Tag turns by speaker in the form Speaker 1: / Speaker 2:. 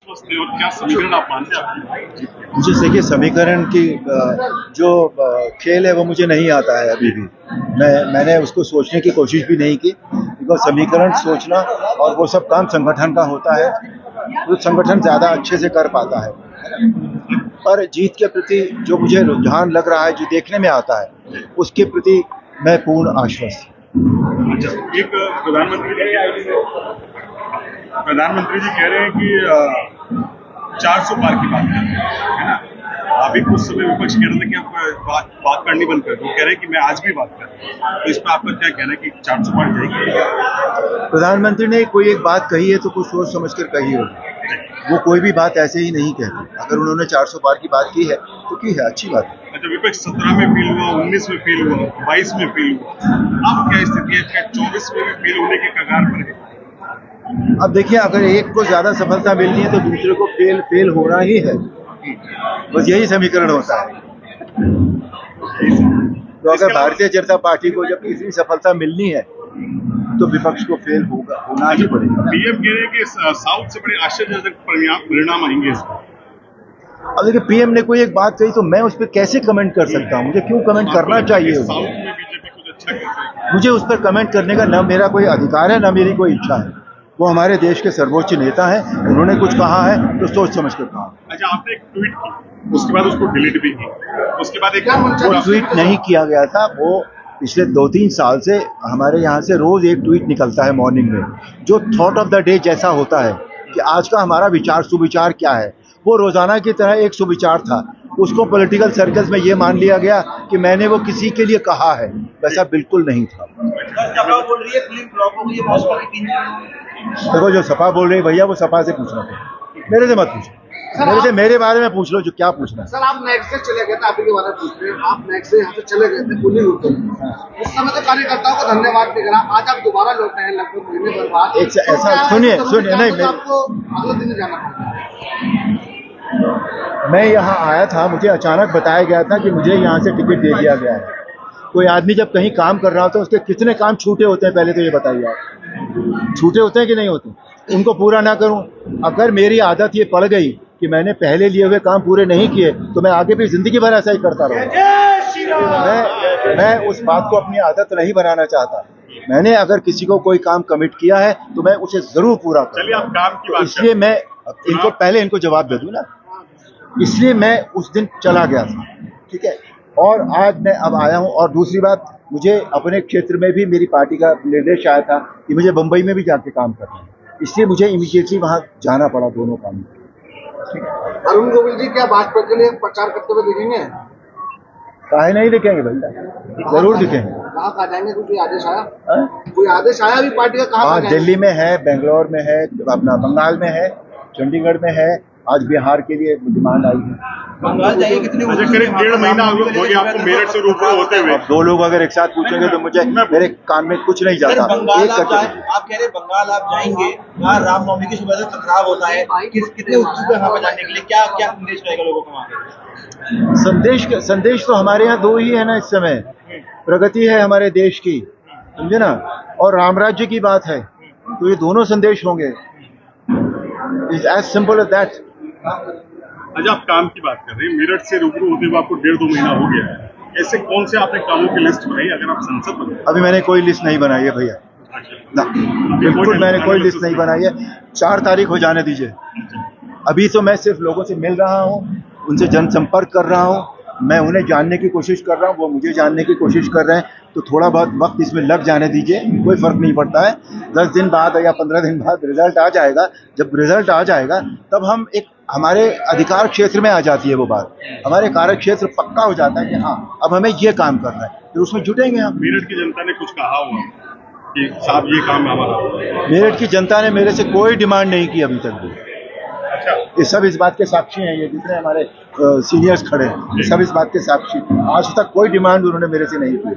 Speaker 1: आश्वस्त है और क्या समीकरण आप मानते हैं?
Speaker 2: मुझे देखिए समीकरण की जो खेल है वो मुझे नहीं आता है अभी भी। मैंने उसको सोचने की कोशिश भी नहीं की, बिकॉज समीकरण सोचना और वो सब काम संगठन का होता है, तो संगठन ज़्यादा अच्छे से कर पाता है। पर जीत के प्रति जो मुझे रुझान लग रहा है, जो देखने में आता है, उसके प्रति मैं पूर्ण आश्वस्त हूँ।
Speaker 1: अच्छा, एक प्रधानमंत्री जी कह रहे हैं कि 400 पार की बात कर रहे हैं, है ना? अभी कुछ समय विपक्ष कह रहे थे कि आप बात करनी बंद कर दो, कह रहे हैं कि मैं आज भी बात कर रहा हूं। तो इस पर आपका क्या कहना है कि 400 पार जाएगी?
Speaker 2: प्रधानमंत्री ने कोई एक बात कही है तो कुछ सोच समझ कर कही होगी। वो कोई भी बात ऐसे ही नहीं कहते। अगर उन्होंने 400 पार की बात की है तो की है, अच्छी बात है।
Speaker 1: अच्छा, विपक्ष 17 में फेल हुआ, 19 में फेल हुआ, 22 में फेल हुआ, अब क्या स्थिति है? 24 में भी फेल होने के कगार पर है।
Speaker 2: अब देखिए, अगर एक को ज्यादा सफलता मिलनी है तो दूसरे को फेल होना ही है, बस यही समीकरण होता है। तो अगर भारतीय जनता पार्टी को जब इतनी सफलता मिलनी है तो विपक्ष को फेल होना ही पड़ेगा।
Speaker 1: पीएम कह रहे हैं कि साउथ से बड़े आश्चर्यजनक परिणाम आएंगे इसमें।
Speaker 2: अब देखिए, पीएम ने कोई एक बात कही तो मैं उस पर कैसे कमेंट कर सकता हूँ? मुझे क्यों कमेंट करना चाहिए?
Speaker 1: साउथ में बीजेपी कुछ अच्छा कर रही है।
Speaker 2: मुझे उस पर कमेंट करने का न मेरा कोई अधिकार है, न मेरी कोई इच्छा है। वो हमारे देश के सर्वोच्च नेता हैं, उन्होंने कुछ कहा है तो सोच समझ कर कहा।
Speaker 1: अच्छा, आपने एक ट्वीट की, उसके बाद उसको डिलीट भी की, उसके बाद एक
Speaker 2: वो ट्वीट नहीं किया गया था। वो पिछले 2-3 साल से हमारे यहाँ से रोज एक ट्वीट निकलता है मॉर्निंग में, जो थॉट ऑफ द डे जैसा होता है कि आज का हमारा विचार सुविचार क्या है। वो रोजाना की तरह एक सुविचार था। उसको पॉलिटिकल सर्कल्स में ये मान लिया गया कि मैंने वो किसी के लिए कहा है, वैसा बिल्कुल नहीं था।
Speaker 3: बोल रही है
Speaker 2: देखो, जो सपा बोल रही है भैया, वो सपा से पूछना है, मेरे से मत पूछो। मेरे बारे में पूछ लो, जो क्या पूछना है।
Speaker 3: सर, आप नेक्स्ट से चले गए थे, आपके बारे में पूछ रहे हैं। आप नेक्स्ट से यहाँ से चले गए थे पुलिस होते उस समय तो कार्यकर्ताओं को धन्यवाद भी करा। आज आप दोबारा लौटे हैं लगभग महीने भर बाद।
Speaker 2: ऐसा सुनिए नहीं,
Speaker 3: आपको अगले दिन जाना पड़ता।
Speaker 2: मैं यहाँ आया था, मुझे अचानक बताया गया था कि मुझे यहाँ से टिकट दे दिया गया है। कोई आदमी जब कहीं काम कर रहा होता है, उसके कितने काम छूटे होते हैं, पहले तो ये बताइए आप। छूटे होते हैं कि नहीं होते? उनको पूरा ना करूं। अगर मेरी आदत ये पड़ गई कि मैंने पहले लिए हुए काम पूरे नहीं किए तो मैं आगे भी जिंदगी भर ऐसा ही करता रहूंगा। मैं उस बात को अपनी आदत नहीं बनाना चाहता। मैंने अगर किसी को कोई काम कमिट किया है तो मैं उसे जरूर पूरा करूं।
Speaker 1: चलिए, आप काम की बात
Speaker 2: इसलिए मैं इनको जवाब दे दूं ना, इसलिए मैं उस दिन चला गया था, ठीक है। और आज मैं अब आया हूं। और दूसरी बात, मुझे अपने क्षेत्र में भी मेरी पार्टी का निर्देश आया था कि मुझे मुंबई में भी जाके काम करना है, इसलिए मुझे इमीडिएटली वहां जाना पड़ा दोनों काम।
Speaker 3: अरुण गोविल जी क्या भाजपा के लिए प्रचार करते हुए दिखेंगे?
Speaker 2: काहे नहीं दिखेंगे भैया, जरूर दिखेंगे।
Speaker 3: कहाँ जाएंगे? कोई आदेश आया? कोई आदेश आया अभी पार्टी का? कहाँ?
Speaker 2: दिल्ली में है, बेंगलोर में है, अपना बंगाल में है, चंडीगढ़ में है। आज बिहार के लिए डिमांड आई है।
Speaker 3: बंगाल जाइए कितने?
Speaker 1: अच्छा, करीब 1.5 महीना हो गया आपको मेरठ से रूबरू होते हुए।
Speaker 2: दो लोग अगर एक साथ पूछेंगे तो मुझे मेरे कान में कुछ नहीं जाता।
Speaker 3: बंगाल आप कह रहे बंगाल आप जाएंगे, वहाँ रामनवमी की सुबह से टकराव होता है, कितने उत्सुक है वहाँ पे जाने के लिए? क्या क्या संदेश रहेगा लोगों को वहाँ पे?
Speaker 2: संदेश तो हमारे यहाँ दो ही है ना इस समय। प्रगति है हमारे देश की, समझे ना, और रामराज्य की बात है, तो ये दोनों संदेश होंगे। It's as simple as that.
Speaker 1: अच्छा, आप काम की बात कर रहे हैं, मेरठ से रूबरू होते हुए आपको 1.5-2 महीना हो गया है। ऐसे कौन से आपने कामों की लिस्ट बनाई अगर आप संसद बने?
Speaker 2: अभी मैंने कोई लिस्ट नहीं बनाई है भैया, ना, बिल्कुल मैंने कोई लिस्ट नहीं बनाई है। 4 तारीख हो जाने दीजिए। अभी तो मैं सिर्फ लोगों से मिल रहा हूँ, उनसे जनसंपर्क कर रहा हूँ, मैं उन्हें जानने की कोशिश कर रहा हूँ, वो मुझे जानने की कोशिश कर रहे हैं। तो थोड़ा बहुत वक्त इसमें लग जाने दीजिए, कोई फर्क नहीं पड़ता है। 10 दिन बाद या 15 दिन बाद रिजल्ट आ जाएगा। जब रिजल्ट आ जाएगा तब हम एक हमारे अधिकार क्षेत्र में आ जाती है वो बात, हमारे कार्य क्षेत्र पक्का हो जाता है कि हाँ अब हमें ये काम करना है, फिर उसमें जुटेंगे हम।
Speaker 1: मेरठ की जनता ने कुछ कहा हुआ कि साहब ये काम हमारा?
Speaker 2: मेरठ की जनता ने मेरे से कोई डिमांड नहीं की अभी तक भी।
Speaker 1: अच्छा,
Speaker 2: ये सब इस बात के साक्षी हैं, ये जितने हमारे सीनियर्स खड़े हैं सब इस बात के साक्षी। आज तक कोई डिमांड उन्होंने मेरे से नहीं की।